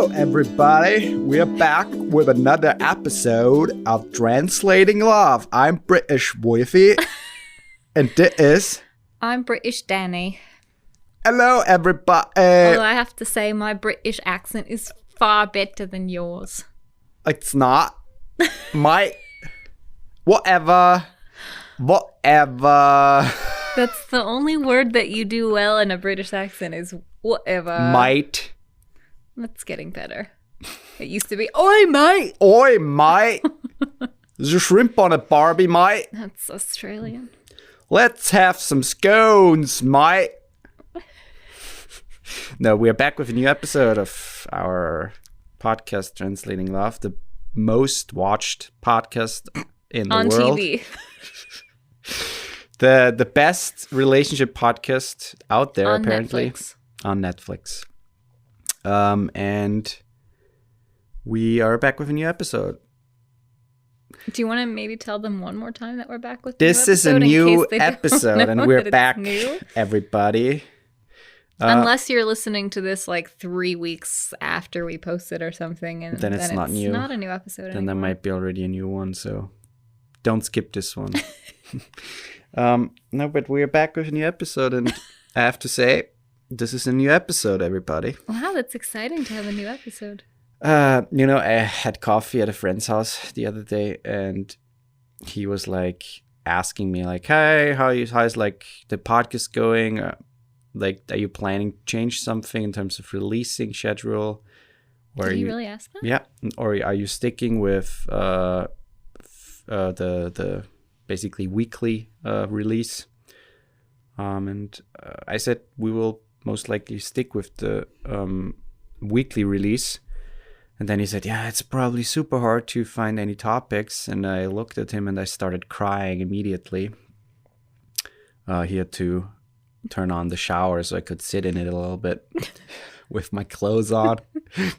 Hello, everybody. We are back with another episode of Translating Love. I'm British Woifi, and this is... I'm British Dani. Hello, everybody. Although I have to say my British accent is far better than yours. It's not. My... Whatever. That's the only word that you do well in a British accent is whatever. Might. That's getting better. It used to be, oi, mate. Oi, mate. There's a shrimp on a Barbie, mate. That's Australian. Let's have some scones, mate. No, we are back with a new episode of our podcast, Translating Love, the most watched podcast in the world. On TV. The best relationship podcast out there, on apparently. Netflix. On Netflix. And we are back with a new episode. Do you want to maybe tell them one more time that we're back with This is a new episode, and we're back, everybody. Unless you're listening to this like 3 weeks after we post it or something, and then it's not new. It's not a new episode Then anymore. there might be already a new one, so don't skip this one. No, but we're back with a new episode, and I have to say, this is a new episode, everybody. Wow, that's exciting to have a new episode. I had coffee at a friend's house the other day, and he was like asking me like, "Hey, how's like the podcast going? Like, are you planning to change something in terms of releasing schedule? Or Did he really ask that? Yeah, or are you sticking with the basically weekly release?" And I said we will most likely stick with the weekly release. And then he said, yeah, it's probably super hard to find any topics. And I looked at him and I started crying immediately. He had to turn on the shower so I could sit in it a little bit with my clothes on,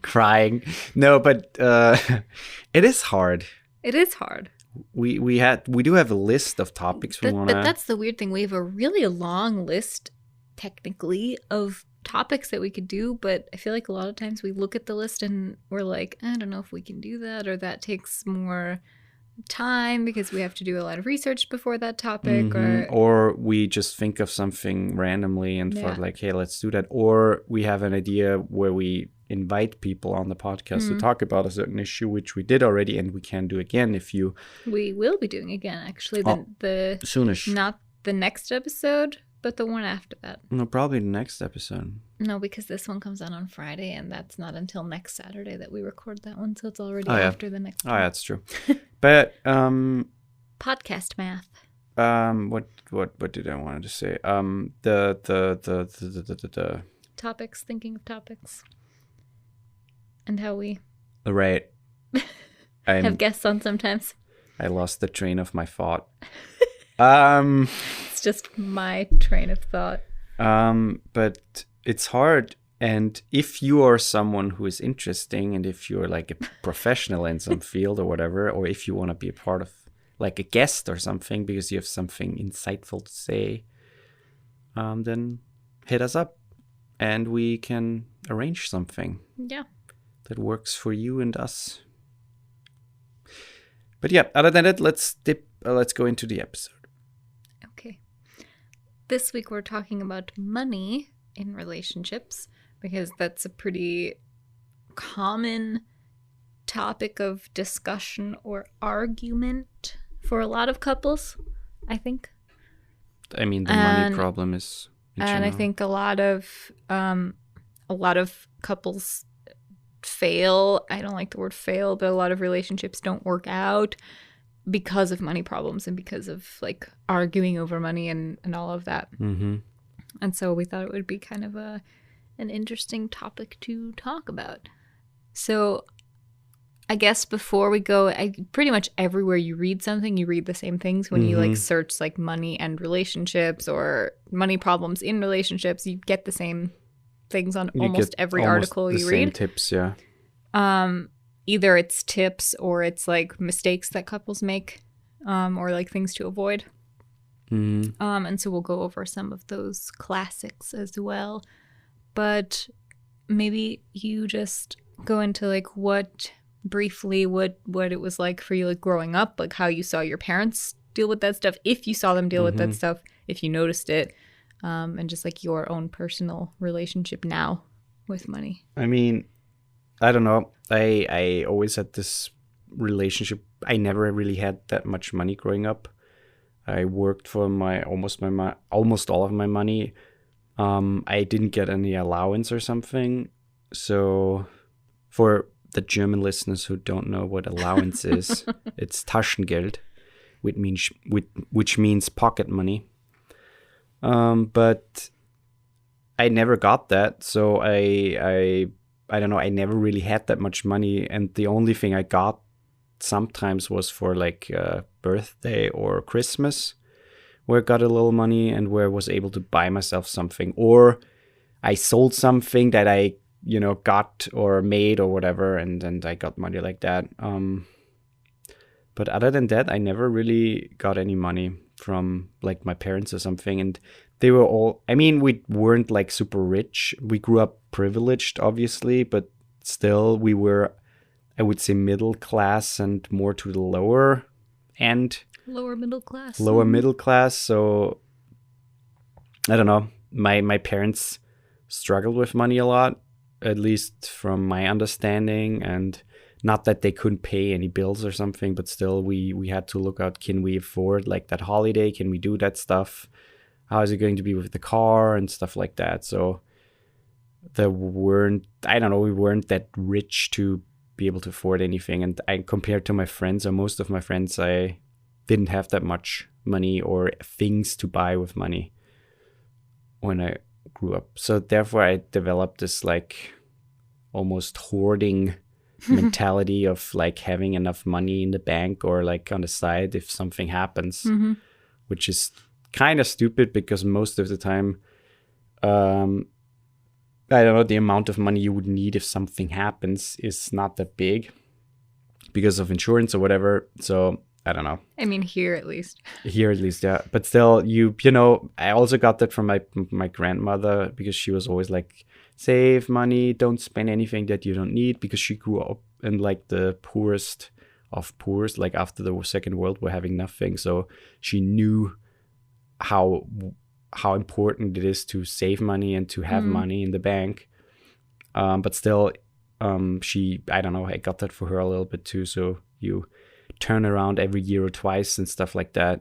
crying. No, but it is hard. It is hard. We do have a list of topics we want to... But that's the weird thing. We have a really long list, technically, of topics that we could do, but I feel like a lot of times we look at the list and we're like, I don't know if we can do that, or that takes more time because we have to do a lot of research before that topic. Mm-hmm. Or we just think of something randomly and thought like, hey, let's do that. Or we have an idea where we invite people on the podcast to talk about a certain issue, which we did already, and we can do again if you... We will be doing again, actually. Soonish. Not the next episode, but the one after that. No, probably the next episode. No, because this one comes out on Friday, and that's not until next Saturday that we record that one, so it's already after the next one. Oh, yeah, that's true. But podcast math. What did I want to say? The topics, thinking of topics, and how we right. have guests on sometimes. I lost the train of my thought. It's just my train of thought. But it's hard. And if you are someone who is interesting, and if you're like a professional in some field or whatever, or if you want to be a part of like a guest or something because you have something insightful to say, then hit us up and we can arrange something. Yeah. That works for you and us. But yeah, other than that, let's go into the episode. Okay. This week we're talking about money in relationships because that's a pretty common topic of discussion or argument for a lot of couples, I think. I mean, the money problem is in and I general. think a lot of couples fail. I don't like the word fail, but a lot of relationships don't work out because of money problems and because of like arguing over money and all of that. Mm-hmm. And so we thought it would be kind of an interesting topic to talk about. So I guess before we go, pretty much everywhere you read something, you read the same things. When you like search like money and relationships or money problems in relationships, you get the same things on almost every article you read. Same tips, yeah. Either it's tips or it's like mistakes that couples make, or like things to avoid. And so we'll go over some of those classics as well. But maybe you just go into like what it was like for you like growing up, like how you saw your parents deal with that stuff, if you saw them deal with that stuff, if you noticed it, and just like your own personal relationship now with money? I mean, I don't know. I always had this relationship. I never really had that much money growing up. I worked for almost all of my money. I didn't get any allowance or something. So for the German listeners who don't know what allowance is, it's Taschengeld, which means pocket money. But I never got that, so I don't know. I never really had that much money, and the only thing I got sometimes was for like birthday or Christmas, where I got a little money and where I was able to buy myself something, or I sold something that I got or made or whatever, and I got money like that. But other than that, I never really got any money from like my parents or something. And they were all, I mean, we weren't like super rich. We grew up privileged, obviously, but still we were, I would say, middle class and more to the lower end. Lower middle class. Lower middle class. So I don't know. My parents struggled with money a lot, at least from my understanding, and not that they couldn't pay any bills or something, but still we had to look out, can we afford like that holiday? Can we do that stuff? How is it going to be with the car and stuff like that? So we weren't that rich to be able to afford anything. And I compared to my friends, or most of my friends, I didn't have that much money or things to buy with money when I grew up. So therefore I developed this like almost hoarding mentality of like having enough money in the bank or like on the side if something happens, which is kind of stupid because most of the time, I don't know, the amount of money you would need if something happens is not that big because of insurance or whatever. So I don't know. I mean, here at least. Here at least, yeah. But still, I also got that from my grandmother, because she was always like, save money, don't spend anything that you don't need, because she grew up in like the poorest of poorest, like after the Second World War, having nothing. So she knew how important it is to save money and to have money in the bank. But still, I don't know, I got that for her a little bit too. So you turn around every year or twice and stuff like that.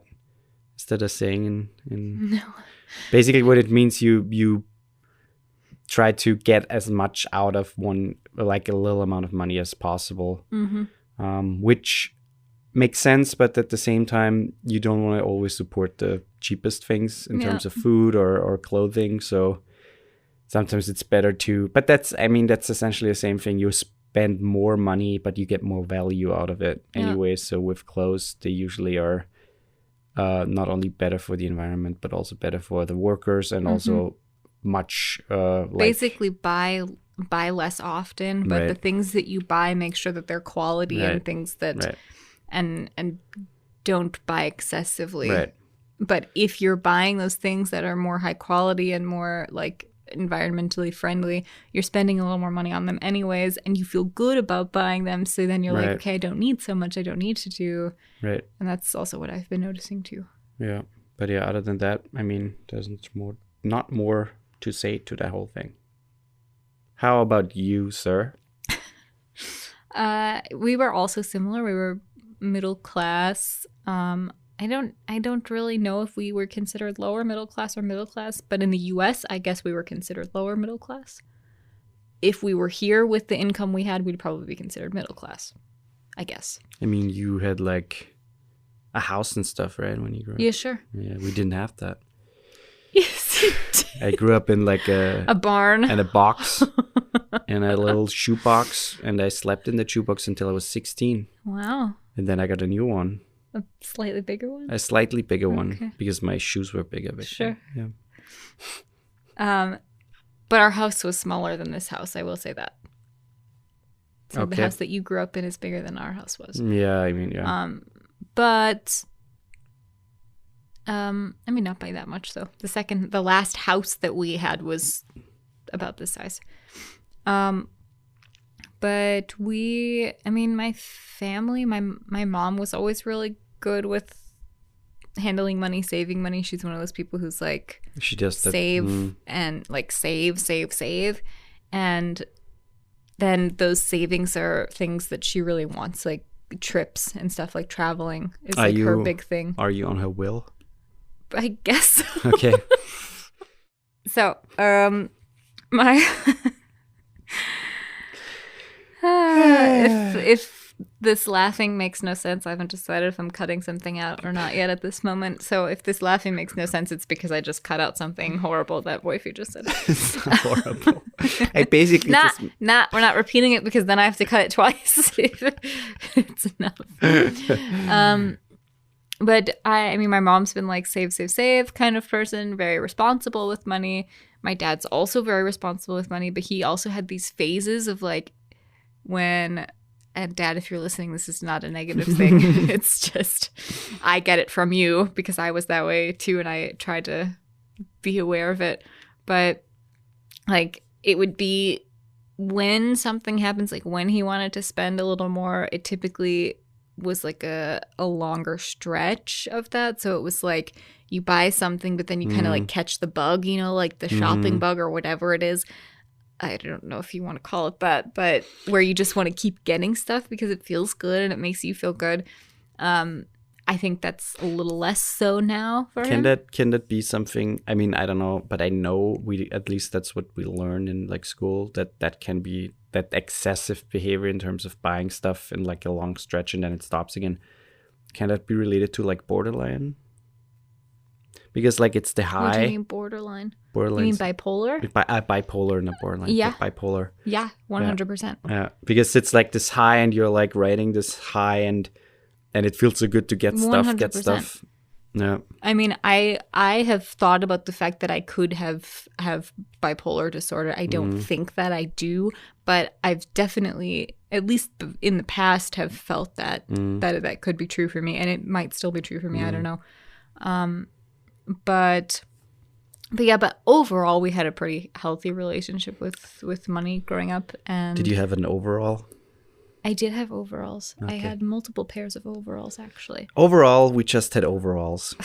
Is that a saying in No. Basically what it means, you try to get as much out of one, like a little amount of money as possible, which makes sense. But at the same time, you don't want to always support the cheapest things in terms of food or clothing. So sometimes it's better to, but that's essentially the same thing. You spend more money, but you get more value out of it anyway. So with clothes, they usually are not only better for the environment, but also better for the workers, and also much basically buy less often, but the things that you buy, make sure that they're quality and things that and don't buy excessively. But if you're buying those things that are more high quality and more like environmentally friendly, you're spending a little more money on them anyways, and you feel good about buying them. So then you're like, okay, I don't need so much, I don't need to do. And that's also what I've been noticing too. Yeah. But yeah, other than that, I mean, there's not more to say to that whole thing. How about you, sir? We were also similar. We were middle class. I don't really know if we were considered lower middle class or middle class, but in the US, I guess we were considered lower middle class. If we were here with the income we had, we'd probably be considered middle class, I guess. I mean, you had like a house and stuff, right, when you grew up? Yeah, sure. Yeah, we didn't have that. Yes, you did. I grew up in like a barn and a box and a little shoebox, and I slept in the shoebox until I was 16. Wow. And then I got a new one. A slightly bigger one? A slightly bigger one, because my shoes were bigger. Sure. Yeah. But our house was smaller than this house, I will say that. So the house that you grew up in is bigger than our house was. Yeah, I mean, yeah. But I mean, not by that much though. The last house that we had was about this size. But my family, my mom was always really good with handling money, saving money. She's one of those people who's like, She does save and like save. And then those savings are things that she really wants, like trips and stuff, like traveling is like her big thing. Are you on her will? I guess so. Okay. So, my if this laughing makes no sense, I haven't decided if I'm cutting something out or not yet at this moment. So if this laughing makes no sense, it's because I just cut out something horrible that Woifi just said. It's not horrible. I basically we're not repeating it because then I have to cut it twice. It's enough. But I mean, my mom's been like save kind of person, very responsible with money. My dad's also very responsible with money, but he also had these phases of like when, and Dad, if you're listening, this is not a negative thing. It's just, I get it from you because I was that way too, and I tried to be aware of it. But like, it would be when something happens, like when he wanted to spend a little more, it typically was like a longer stretch of that. So it was like you buy something, but then you kind of like catch the bug, you know, like the shopping bug or whatever it is. I don't know if you want to call it that, but where you just want to keep getting stuff because it feels good and it makes you feel good. I think that's a little less so now for him. Can that be something? I mean, I don't know, but I know at least that's what we learn in like school, that can be that excessive behavior in terms of buying stuff in like a long stretch and then it stops again. Can that be related to like borderline? Because like it's the high. What do you mean borderline? Borderline. You mean bipolar? Bipolar, not borderline. Yeah. Bipolar. Yeah, 100%. Yeah, because it's like this high and you're like riding this high and it feels so good to get stuff, 100%. Yeah. I mean, I have thought about the fact that I could have bipolar disorder. I don't think that I do, but I've definitely, at least in the past, have felt that that could be true for me, and it might still be true for me. I don't know. But overall, we had a pretty healthy relationship with money growing up. And did you have an overall? I did have overalls. Okay. I had multiple pairs of overalls, actually. Overall, we just had overalls.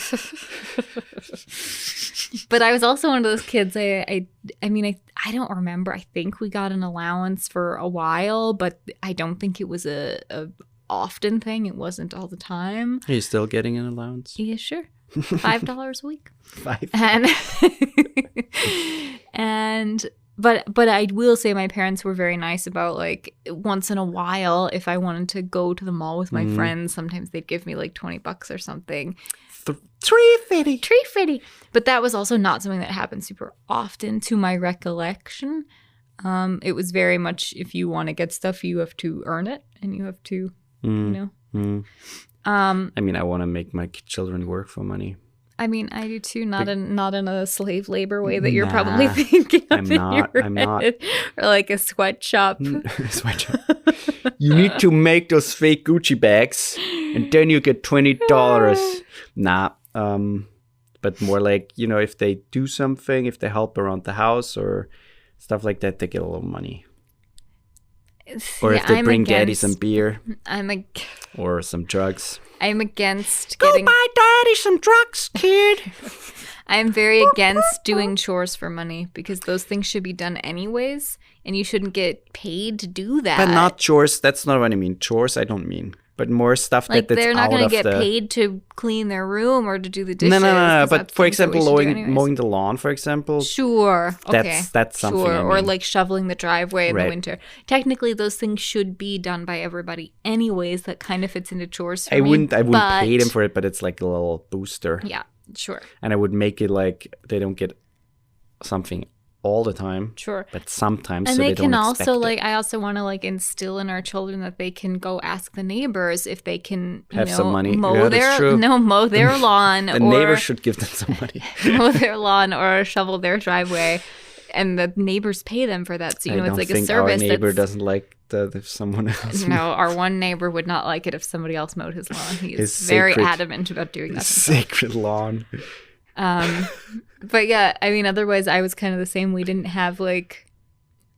But I was also one of those kids. I don't remember. I think we got an allowance for a while, but I don't think it was a often thing. It wasn't all the time. Are you still getting an allowance? Yeah, sure. $5 a week. But I will say my parents were very nice about like once in a while if I wanted to go to the mall with my friends, sometimes they'd give me like $20 or something. $3.50. But that was also not something that happened super often to my recollection. It was very much if you want to get stuff, you have to earn it and you have to, you know. I mean, I want to make my children work for money. I mean, I do too. Not in a slave labor way that you're probably thinking of I'm not. Or like a sweatshop. Sweatshop. You need to make those fake Gucci bags, and then you get $20. Nah. But more like, you know, if they do something, if they help around the house or stuff like that, they get a little money. Or if they bring Daddy some beer. Or some drugs. I'm against Go buy Daddy some drugs, kid. I'm very against doing chores for money because those things should be done anyways, and you shouldn't get paid to do that. But not chores. That's not what I mean. Chores, I don't mean. But more stuff like that's they're not going to get paid to clean their room or to do the dishes. No. But for example, mowing the lawn, for example. Sure. Okay. That's something. Sure. I mean. Or like shoveling the driveway in the winter. Technically, those things should be done by everybody, anyways. That kind of fits into chores. I wouldn't pay them for it, but it's like a little booster. Yeah. Sure. And I would make it like they don't get something all the time. Sure. But sometimes. And so they can also like, I also want to like instill in our children that they can go ask the neighbors if they can have some money. Mow their lawn. The neighbors should give them some money. Mow their lawn or shovel their driveway. And the neighbors pay them for that. So, it's like a service. Our neighbor doesn't like that if someone else. No, our one neighbor would not like it if somebody else mowed his lawn. He is very adamant about doing that. Sacred lawn. But yeah, I mean, otherwise I was kind of the same. We didn't have like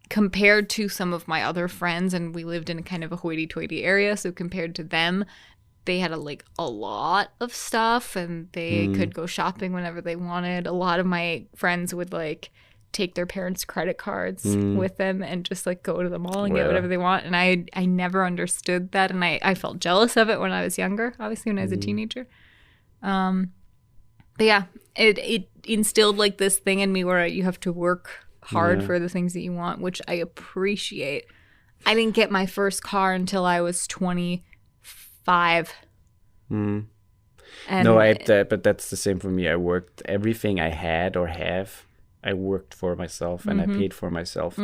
compared to some of my other friends, and we lived in a kind of a hoity-toity area, so compared to them, they had a lot of stuff, and they could go shopping whenever they wanted. A lot of my friends would like take their parents' credit cards with them and just like go to the mall and get whatever they want. And I never understood that, and I felt jealous of it when I was younger, obviously when I was a teenager. But yeah, it instilled like this thing in me where you have to work hard for the things that you want, which I appreciate. I didn't get my first car until I was 25. Mm. And No, but that's the same for me. I worked everything I had or have. I worked for myself and I paid for myself.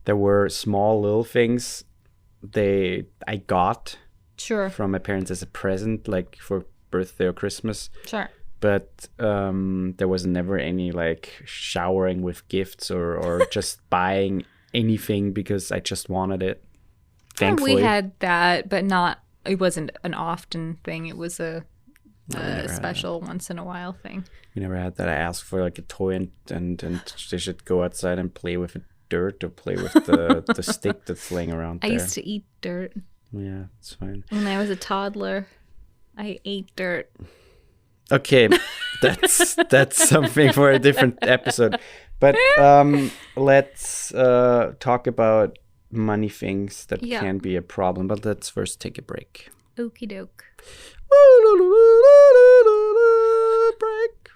There were small little things I got sure. from my parents as a present, like for birthday or Christmas. Sure. But there was never any like showering with gifts or just buying anything because I just wanted it. Thankfully. We had that, but it wasn't an often thing. It was a special once in a while thing. We never had that. I asked for like a toy and they should go outside and play with the dirt or play with the stick that's laying around there. I used to eat dirt. Yeah, it's fine. When I was a toddler, I ate dirt. Okay, that's something for a different episode. But let's talk about money things that can be a problem. But let's first take a break. Okie doke. Break.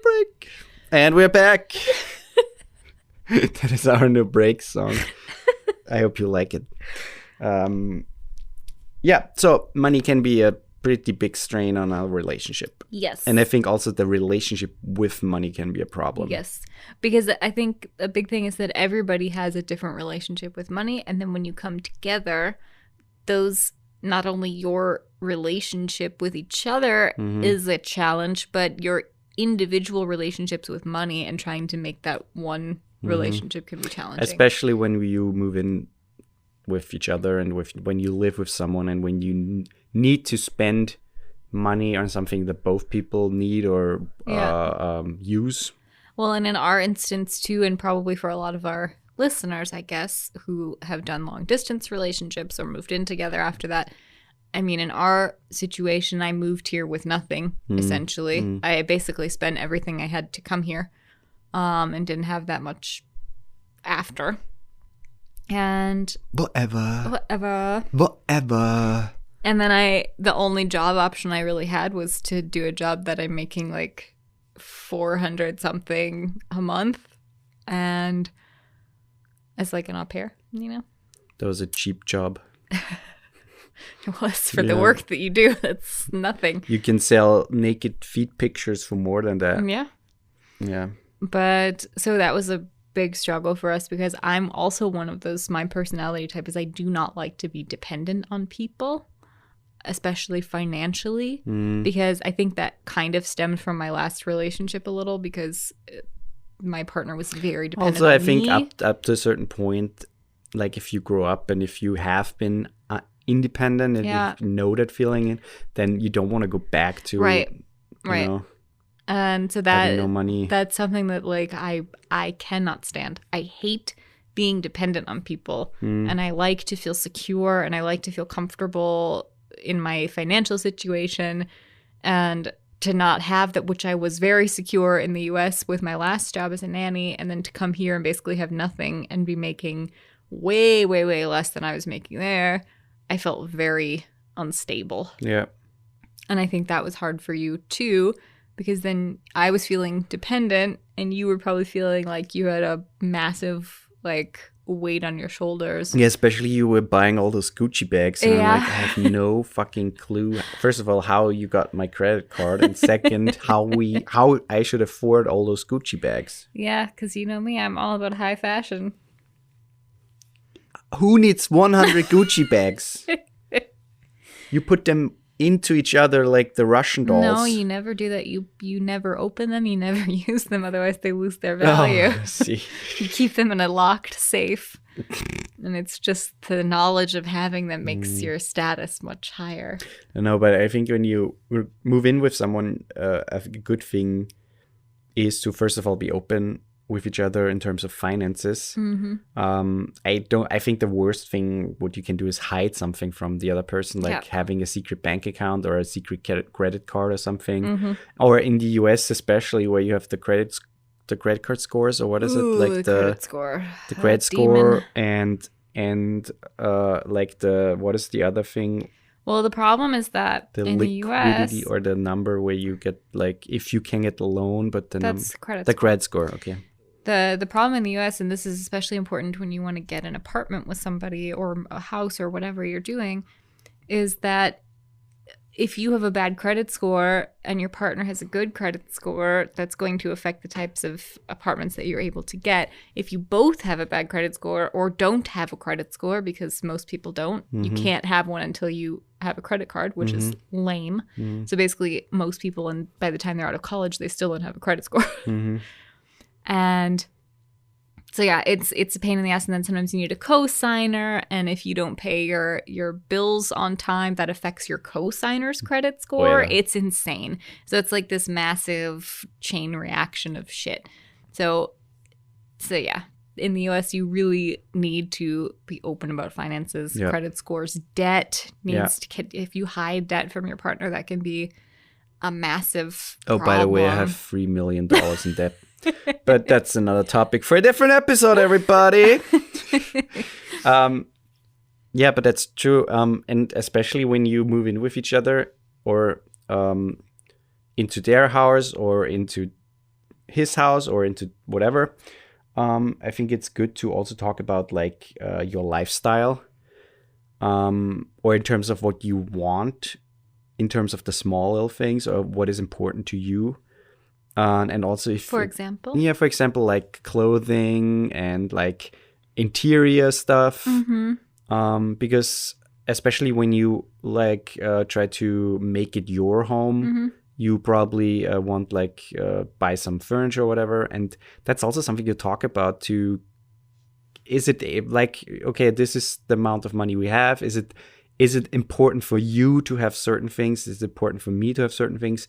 Break. And we're back. That is our new break song. I hope you like it. Yeah, so money can be a pretty big strain on our relationship. Yes. And I think also the relationship with money can be a problem. Yes. Because I think a big thing is that everybody has a different relationship with money. And then when you come together, those, not only your relationship with each other is a challenge, but your individual relationships with money and trying to make that one relationship can be challenging. Especially when you move in with each other and when you live with someone and when you need to spend money on something that both people need or use. Well, and in our instance too, and probably for a lot of our listeners, I guess, who have done long distance relationships or moved in together after that. I mean, in our situation, I moved here with nothing, essentially. I basically spent everything I had to come here and didn't have that much after. And Whatever. And then the only job option I really had was to do a job that I'm making like 400 something a month, and as like an au pair, you know. That was a cheap job. It was for the work that you do. That's nothing. You can sell naked feet pictures for more than that. Yeah. Yeah. But so that was a big struggle for us because I'm also one of those, my personality type is I do not like to be dependent on people, especially financially, because I think that kind of stemmed from my last relationship a little because my partner was very dependent also, on I think me. up to a certain point, like if you grow up and if you have been independent and you know that feeling, then you don't want to go back to right. You know, and so having no money. That's something that like I cannot stand. I hate being dependent on people, and I like to feel secure and I like to feel comfortable in my financial situation, and to not have that, which I was very secure in the US with my last job as a nanny, and then to come here and basically have nothing and be making way, way, way less than I was making there. I felt very unstable. Yeah. And I think that was hard for you too, because then I was feeling dependent and you were probably feeling like you had a massive like weight on your shoulders. Yeah, especially you were buying all those Gucci bags. And I'm like, I have no fucking clue. First of all, how you got my credit card. And second, how I should afford all those Gucci bags. Yeah, because you know me, I'm all about high fashion. Who needs 100 Gucci bags? You put them into each other like the Russian dolls. No, you never do that. You never open them. You never use them. Otherwise, they lose their value. Oh, see. You keep them in a locked safe. And it's just the knowledge of having them makes your status much higher. I know, but I think when you move in with someone, a good thing is to first of all be open with each other in terms of finances. I think the worst thing what you can do is hide something from the other person, like having a secret bank account or a secret credit card or something. Or in the US especially, where you have the credit card scores, or what is it, like the credit score, the credit score, and like the, what is the other thing? Well, the problem is that The in liquidity the US, or the number where you get, like, if you can get the loan, but that's credit the score. credit score. Okay. The problem in the US, and this is especially important when you want to get an apartment with somebody or a house or whatever you're doing, is that if you have a bad credit score and your partner has a good credit score, that's going to affect the types of apartments that you're able to get. If you both have a bad credit score or don't have a credit score, because most people don't, you can't have one until you have a credit card, which is lame. So basically, most people, and by the time they're out of college, they still don't have a credit score. And so yeah, it's a pain in the ass, and then sometimes you need a co-signer, and if you don't pay your bills on time, that affects your co-signer's credit score. It's insane. So it's like this massive chain reaction of shit. So yeah, in the US, you really need to be open about finances, credit scores, debt needs to. If you hide debt from your partner, that can be a massive problem. By the way, I have $3 million in debt. But that's another topic for a different episode, everybody. Yeah, but that's true. And especially when you move in with each other, or into their house or into his house or into whatever, I think it's good to also talk about, like, your lifestyle, or in terms of what you want, in terms of the small little things, or what is important to you. And also, if for example, like clothing and like interior stuff, because especially when you like try to make it your home, you probably want like buy some furniture or whatever, and that's also something you talk about. To, is it like, okay, this is the amount of money we have? Is it important for you to have certain things? Is it important for me to have certain things,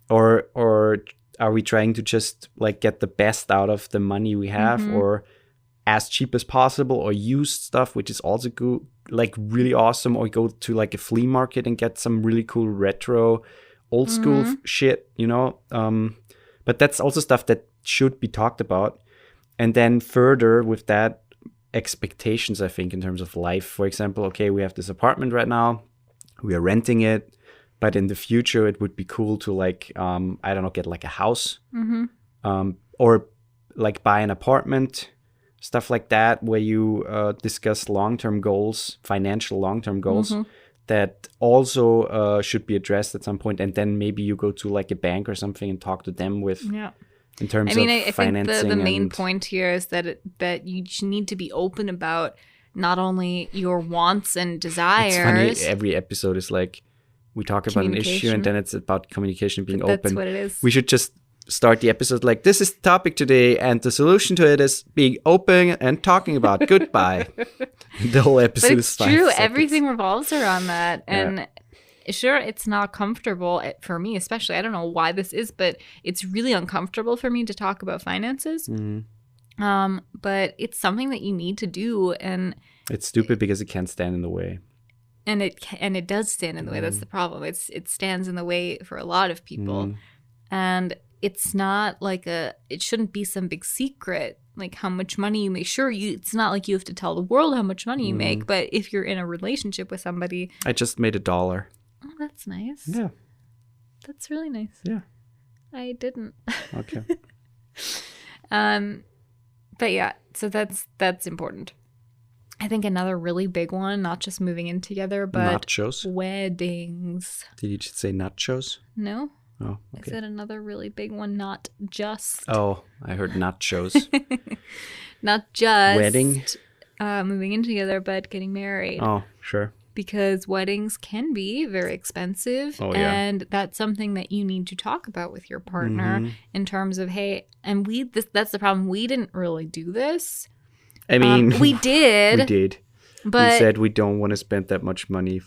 or are we trying to just like get the best out of the money we have, or as cheap as possible, or used stuff, which is also good, like really awesome, or go to like a flea market and get some really cool retro old school shit, you know? But that's also stuff that should be talked about. And then further with that, expectations, I think, in terms of life. For example, okay, we have this apartment right now, we are renting it. But in the future, it would be cool to like, I don't know, get like a house, or like buy an apartment, stuff like that, where you discuss long-term goals, financial long-term goals that also should be addressed at some point. And then maybe you go to like a bank or something and talk to them with, in terms of I financing. think the main point here is that you need to be open about not only your wants and desires. It's funny, every episode is like, we talk about an issue and then it's about communication being open. That's what it is. We should just start the episode like, this is the topic today and the solution to it is being open and talking about goodbye. The whole episode is 5 It's true. seconds. Everything revolves around that. And sure, it's not comfortable for me, especially. I don't know why this is, but it's really uncomfortable for me to talk about finances. But it's something that you need to do. And it's stupid because it can't stand in the way. And it does stand in the way. That's the problem. It stands in the way for a lot of people. And it's not like it shouldn't be some big secret, like how much money you make. Sure, it's not like you have to tell the world how much money you make, but if you're in a relationship with somebody. I just made $1. Oh, that's nice. Yeah. That's really nice. Yeah. I didn't. Okay. But yeah, so that's important. I think another really big one, not just moving in together, but nachos. Weddings. Did you just say nachos? No. Oh, okay. I said another really big one, not just. Oh, I heard nachos. Not just wedding. Moving in together, but getting married. Oh, sure. Because weddings can be very expensive. Oh, yeah. And that's something that you need to talk about with your partner in terms of, hey, and that's the problem. We didn't really do this. I mean, we did. we did. But we said we don't want to spend that much money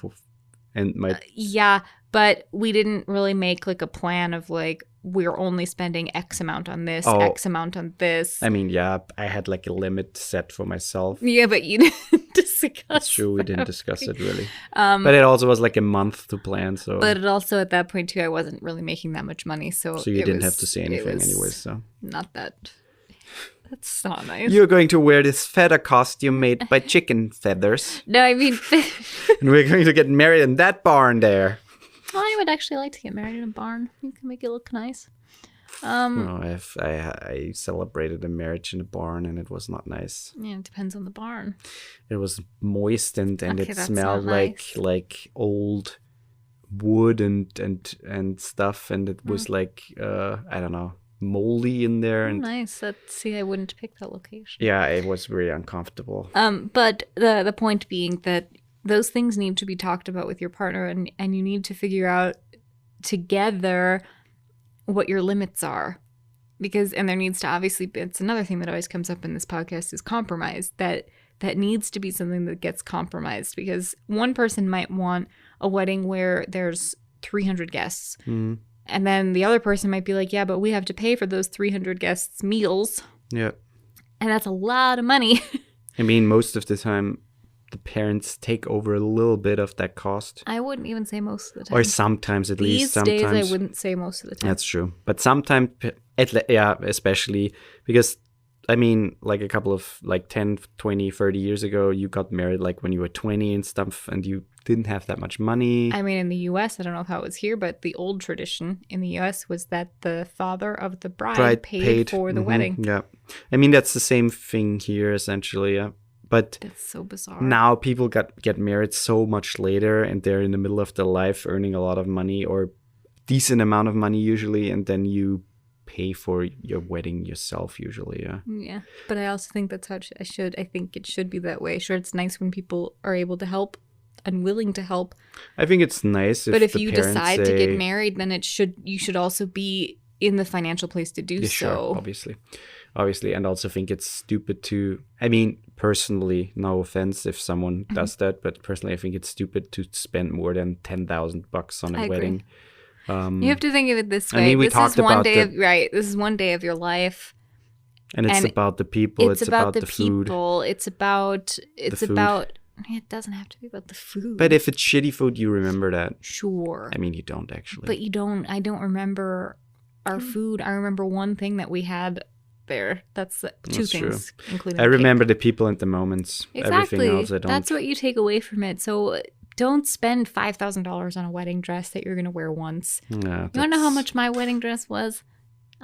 and yeah, but we didn't really make like a plan of like we're only spending X amount on this, X amount on this. I mean, yeah, I had like a limit set for myself. Yeah, but you didn't discuss. That's true. We didn't discuss it really. But it also was like a month to plan. So. But it also at that point too, I wasn't really making that much money, so you didn't have to say anything anyways. So not that. That's not nice. You're going to wear this feather costume made by chicken feathers. No, I mean... and we're going to get married in that barn there. Well, I would actually like to get married in a barn. You can make it look nice. I celebrated a marriage in a barn and it was not nice. Yeah, it depends on the barn. It was moist and it smelled like old wood and stuff, and it was like I don't know, moldy in there. And nice. See, I wouldn't pick that location. Yeah, it was very uncomfortable. But the point being that those things need to be talked about with your partner, and you need to figure out together what your limits are. And there needs to obviously be, it's another thing that always comes up in this podcast is compromise. That needs to be something that gets compromised, because one person might want a wedding where there's 300 guests. Mm. And then the other person might be like, yeah, but we have to pay for those 300 guests' meals. Yeah. And that's a lot of money. I mean, most of the time, the parents take over a little bit of that cost. I wouldn't even say most of the time. Or sometimes, at least. These days, I wouldn't say most of the time. That's true. But sometimes, especially because, I mean, like a couple of, like 10, 20, 30 years ago, you got married like when you were 20 and stuff, and you didn't have that much money. I mean, in the U.S., I don't know how it was here, but the old tradition in the U.S. was that the father of the bride paid for the wedding. Yeah. I mean, that's the same thing here, essentially, yeah. But that's so bizarre. Now people get married so much later, and they're in the middle of their life earning a lot of money, or decent amount of money usually, and then you pay for your wedding yourself usually. Yeah, but I also think that's how I think it should be that way. Sure, it's nice when people are able to help and willing to help. I think it's nice but if you decide to get married, then you should also be in the financial place to do so. Sure, obviously, and also think it's stupid to, I mean, personally, no offense if someone does that, but personally I think it's stupid to spend more than $10,000 on a wedding. You have to think of it this way. I mean, we talked about this is one day of your life. And it's about the people, it's about the food. It's about it doesn't have to be about the food. But if it's shitty food, you remember that. Sure. I mean, you don't actually. But I don't remember our food. I remember one thing that we had there. That's two things, including I remember the people and the moments. Exactly. Everything else I don't. That's what you take away from it. So don't spend $5,000 on a wedding dress that you're going to wear once. You want to know how much my wedding dress was?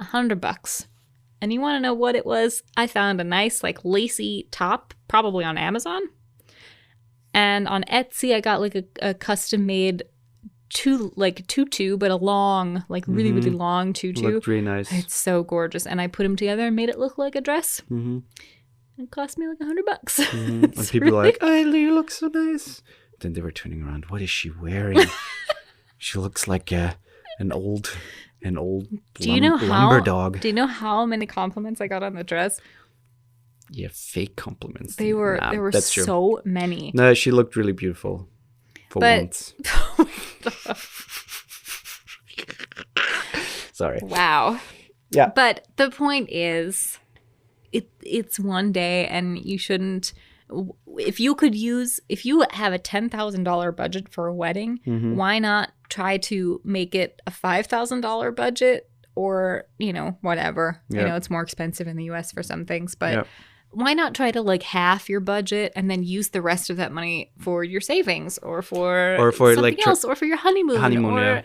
$100. And you want to know what it was? I found a nice, like, lacy top, probably on Amazon. And on Etsy, I got, like, a custom-made tutu, but a long, like, really, really long tutu. Looked really nice. It's so gorgeous. And I put them together and made it look like a dress. Mm-hmm. It cost me, like, $100. Mm-hmm. And people are like, oh, you look so nice. Then they were turning around. What is she wearing? She looks like an old lumber dog. Do you know how many compliments I got on the dress? Yeah, fake compliments. There were so many. No, she looked really beautiful for once. Sorry. Wow. Yeah. But the point is, it's one day, and you shouldn't. If you have a $10,000 budget for a wedding, why not try to make it a $5,000 budget, or, whatever. Yep. I know it's more expensive in the US for some things, but why not try to like half your budget and then use the rest of that money for your savings or for something like else, or for your honeymoon, or,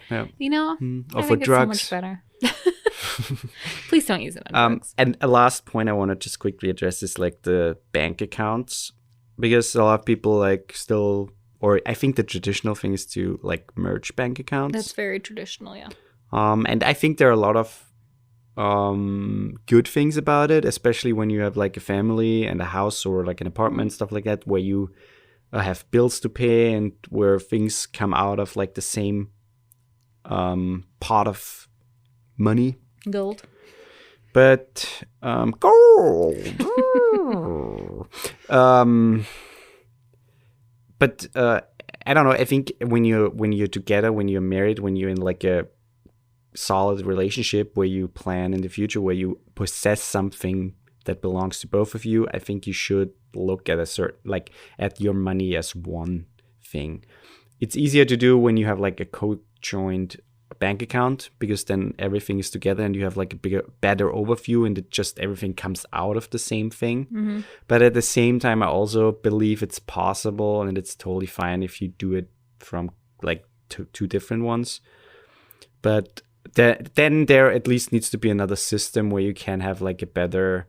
or for drugs. It's so much better. Please don't use it on drugs. And a last point I want to just quickly address is like the bank accounts, because a lot of people I think the traditional thing is to like merge bank accounts. That's very traditional, yeah. And I think there are a lot of good things about it, especially when you have like a family and a house or like an apartment, stuff like that, where you have bills to pay and where things come out of like the same pot of money. Gold. But gold. But I don't know. I think when you're together, when you're married, when you're in like a solid relationship where you plan in the future, where you possess something that belongs to both of you, I think you should look at at your money as one thing. It's easier to do when you have like a co-joined bank account, because then everything is together and you have like a better overview, and everything comes out of the same thing. Mm-hmm. But at the same time, I also believe it's possible and it's totally fine if you do it from like two different ones. But then there at least needs to be another system where you can have like a better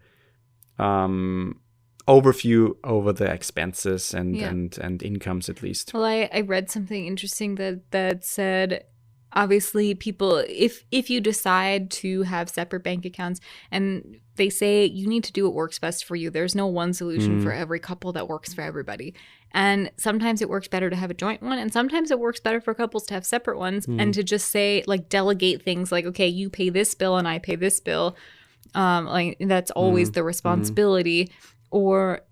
overview over the expenses and incomes at least. Well, I read something interesting that said, obviously people, if you decide to have separate bank accounts, and they say you need to do what works best for you. There's no one solution for every couple that works for everybody. And sometimes it works better to have a joint one, and sometimes it works better for couples to have separate ones, and to just say, like, delegate things like, okay, you pay this bill and I pay this bill. Like that's always the responsibility. Or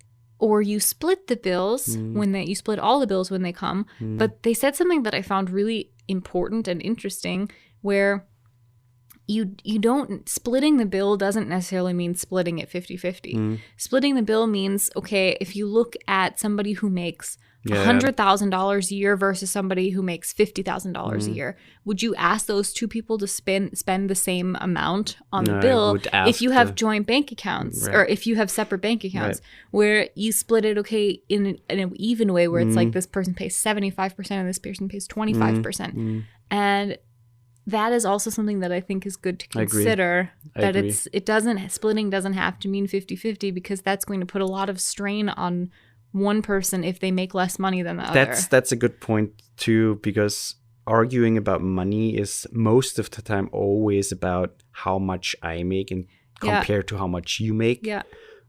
you split the bills you split all the bills when they come. But they said something that I found really important and interesting, where you don't, splitting the bill doesn't necessarily mean splitting it 50-50. Splitting the bill means, okay, if you look at somebody who makes $100,000 a year versus somebody who makes $50,000 a year, would you ask those two people to spend the same amount on the bill if you have joint bank accounts, or if you have separate bank accounts, where you split it, okay, in an even way, where it's like this person pays 75% and this person pays 25%. And that is also something that I think is good to consider. Splitting doesn't have to mean 50-50, because that's going to put a lot of strain on one person if they make less money than the other. That's a good point too, because arguing about money is most of the time always about how much I make and compared to how much you make. Yeah.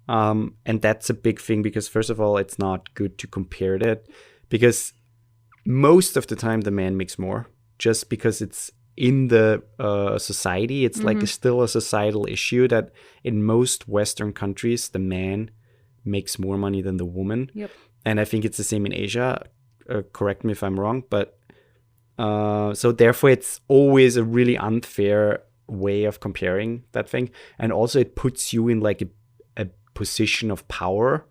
And that's a big thing, because first of all, it's not good to compare that, because most of the time the man makes more, just because it's in the society. It's like still a societal issue that in most Western countries, the man makes more money than the woman. Yep. And I think it's the same in Asia. Correct me if I'm wrong, but so therefore it's always a really unfair way of comparing that thing. And also it puts you in like a position of power,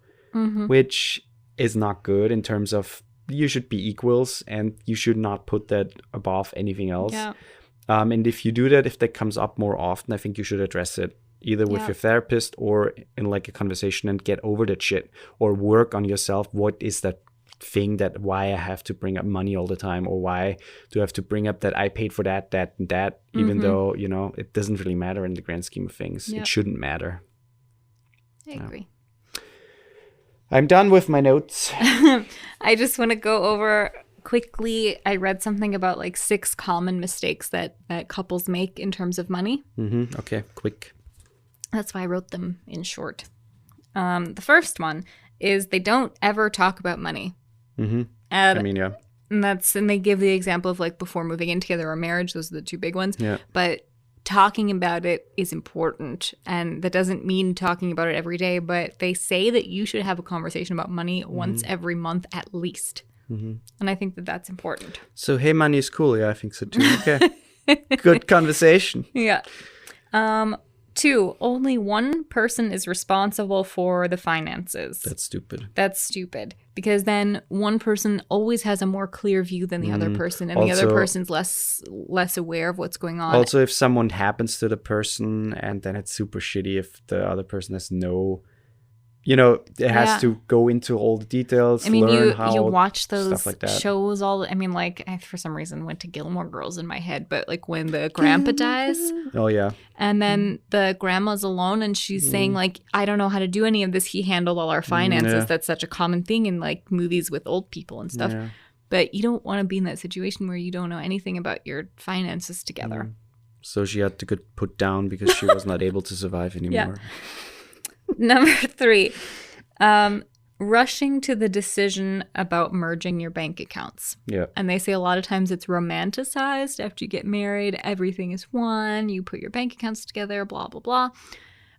which is not good, in terms of you should be equals and you should not put that above anything else. Yeah. And if you do that, if that comes up more often, I think you should address it, either with your therapist or in like a conversation, and get over that shit, or work on yourself. What is that thing that why I have to bring up money all the time, or why do I have to bring up that I paid for that, and that, even though, you know, it doesn't really matter in the grand scheme of things. It shouldn't matter. I agree. I'm done with my notes. I just want to go over quickly. I read something about like 6 common mistakes that couples make in terms of money. Okay, quick. That's why I wrote them in short. The first one is they don't ever talk about money. And they give the example of like before moving in together or marriage. Those are the 2 big ones. Yeah. But talking about it is important. And that doesn't mean talking about it every day. But they say that you should have a conversation about money once every month at least. And I think that that's important. So, hey, money is cool. Yeah, I think so too. Okay. Good conversation. Yeah. 2, only one person is responsible for the finances. That's stupid. Because then one person always has a more clear view than the other person, and also, the other person's less aware of what's going on. Also, if someone happens to the person, and then it's super shitty if the other person has no, you know, it has to go into all the details. I mean, you watch those shows all. I mean, like, I for some reason went to Gilmore Girls in my head, but like when the grandpa dies. Oh yeah. And then the grandma's alone, and she's saying like, I don't know how to do any of this. He handled all our finances. That's such a common thing in like movies with old people and stuff. Yeah. But you don't want to be in that situation where you don't know anything about your finances together. So she had to get put down because she was not able to survive anymore. Number 3, rushing to the decision about merging your bank accounts. Yeah. And they say a lot of times it's romanticized after you get married. Everything is one. You put your bank accounts together, blah, blah, blah.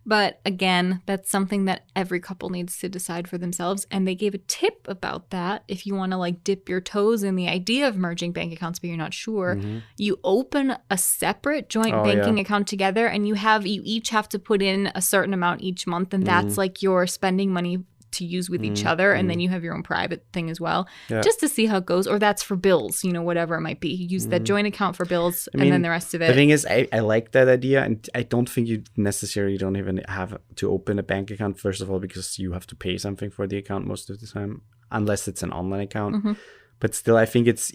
But again, that's something that every couple needs to decide for themselves. And they gave a tip about that. If you want to like dip your toes in the idea of merging bank accounts, but you're not sure, you open a separate joint banking account together, and you each have to put in a certain amount each month. And that's like your spending money to use with each other, and then you have your own private thing as well, just to see how it goes. Or that's for bills, whatever it might be. You use that joint account for bills, and then the rest of it. The thing is, I like that idea, and I don't think you necessarily don't even have to open a bank account, first of all, because you have to pay something for the account most of the time, unless it's an online account. But still, I think it's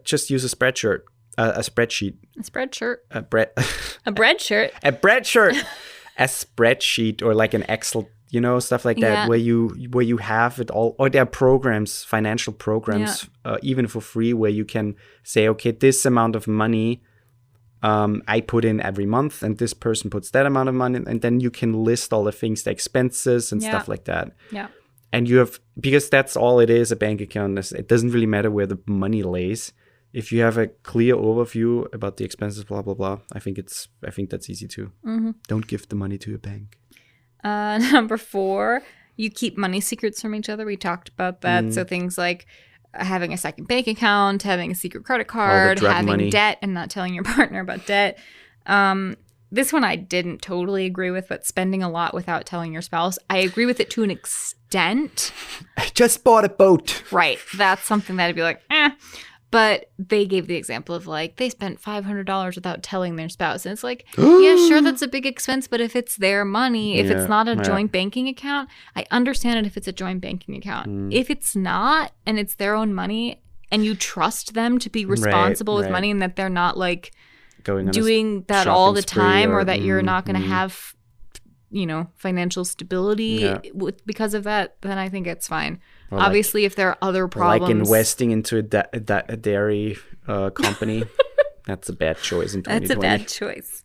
just use a spreadsheet. A spreadsheet. A spreadshirt. A bread shirt. A spreadsheet, or like an Excel, stuff like that, where you have it all, or there are programs, financial programs, even for free, where you can say, okay, this amount of money I put in every month, and this person puts that amount of money, and then you can list all the things, the expenses and stuff like that. Yeah. And you have, because that's all it is, a bank account. It doesn't really matter where the money lays. If you have a clear overview about the expenses, blah, blah, blah, I think that's easy too. Don't give the money to your bank. Number 4, you keep money secrets from each other. We talked about that. So things like having a second bank account, having a secret credit card, having debt and not telling your partner about debt. This one I didn't totally agree with, but spending a lot without telling your spouse. I agree with it to an extent. I just bought a boat. Right. That's something that I'd be like, But they gave the example of like they spent $500 without telling their spouse. And it's like, yeah, sure, that's a big expense. But if it's their money, if it's not a joint banking account, I understand it if it's a joint banking account. If it's not, and it's their own money, and you trust them to be responsible with money, and that they're not like doing that all the time, or that you're not going to have, financial stability because of that, then I think it's fine. Or obviously, if there are other problems, like investing into a dairy company, that's a bad choice in 2020. That's a bad choice.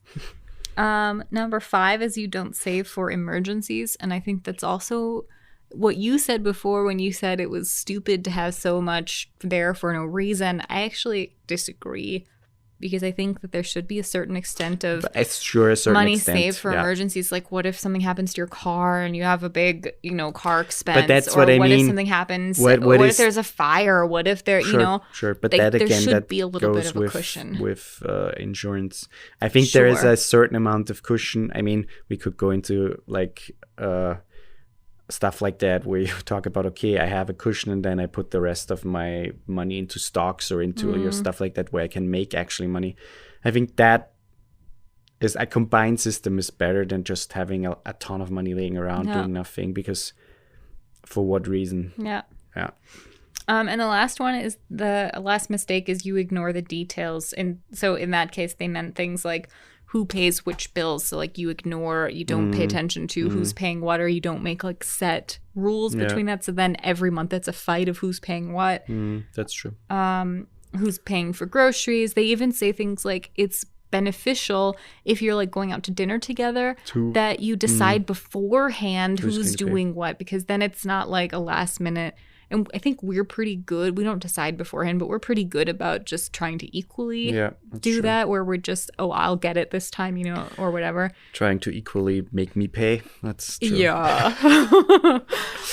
Number 5 is you don't save for emergencies, and I think that's also what you said before when you said it was stupid to have so much there for no reason. I actually disagree, because I think that there should be a certain extent of money saved for emergencies. Like, what if something happens to your car and you have a big, car expense? But that's what I mean. What if something happens? What if there's a fire? What if there, Sure, but that again, there should that be a little bit of goes a cushion. with insurance. I think there is a certain amount of cushion. I mean, we could go into like stuff like that, where you talk about, okay, I have a cushion, and then I put the rest of my money into stocks or into your stuff like that, where I can make actually money. I think that is a combined system is better than just having a ton of money laying around doing nothing, because for what reason? Yeah. And the last one is the last mistake is you ignore the details. And so in that case, they meant things like who pays which bills. So like you don't pay attention to who's paying what, or you don't make like set rules between that. So then every month it's a fight of who's paying what. That's true. Who's paying for groceries. They even say things like it's beneficial if you're like going out to dinner together that you decide beforehand who's doing what, because then it's not like a last minute. And I think we're pretty good. We don't decide beforehand, but we're pretty good about just trying to equally do that, where we're just, I'll get it this time, or whatever. Trying to equally make me pay. That's true. Yeah.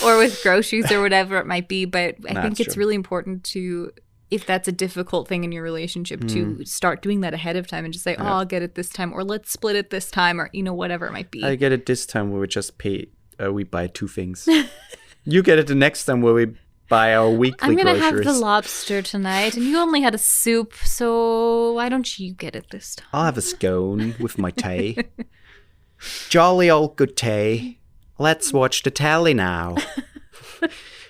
Or with groceries or whatever it might be. But I think it's really important to, if that's a difficult thing in your relationship, to start doing that ahead of time and just say, I'll get it this time, or let's split it this time, or, whatever it might be. I get it this time where we just pay, we buy 2 things. You get it the next time where we buy our weekly groceries. I'm going to have the lobster tonight, and you only had a soup, so why don't you get it this time? I'll have a scone with my tea. Jolly old good tea. Let's watch the tally now.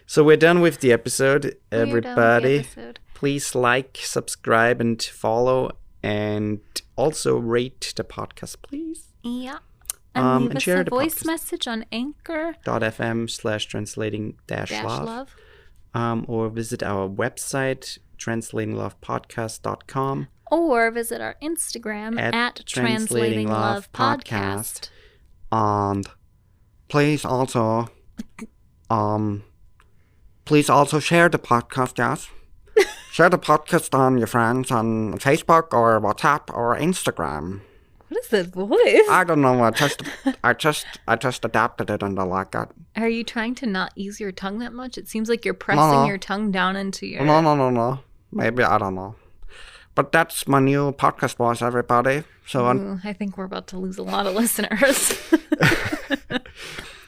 So we're done with the episode, everybody. Please like, subscribe, and follow, and also rate the podcast, please. Yeah. And leave us a voice message on anchor.fm/translating-love. Or visit our website, translatinglovepodcast.com. Or visit our Instagram at translatinglovepodcast. And please also please also share the podcast, yes. Share the podcast on your friends on Facebook or WhatsApp or Instagram. What is this voice? I don't know. I just adapted it and I like it. Are you trying to not use your tongue that much? It seems like you're pressing your tongue down into your... No. Maybe, I don't know. But that's my new podcast voice, everybody. So I think we're about to lose a lot of listeners.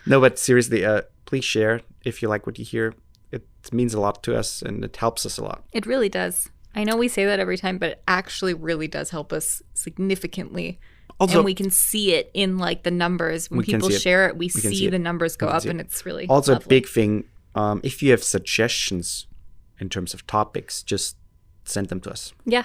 No, but seriously, please share if you like what you hear. It means a lot to us and it helps us a lot. It really does. I know we say that every time, but it actually really does help us significantly. Also, and we can see it in like the numbers. When people share it, we see the numbers go up and it's really also lovely. a big thing. If you have suggestions in terms of topics, just send them to us. Yeah.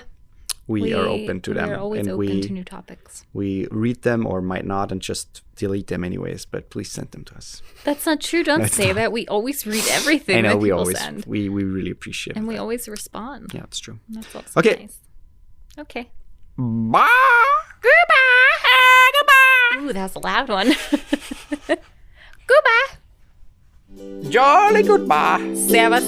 We are open to them. We are always open to new topics. We read them or might not and just delete them anyways, but please send them to us. That's not true. Don't say that. We always read everything that people send. We really appreciate it. And we always respond. Yeah, it's true. That's also nice. Okay. bye. Goodbye. Ooh, that's a loud one. Goodbye. Jolly goodbye. Servus.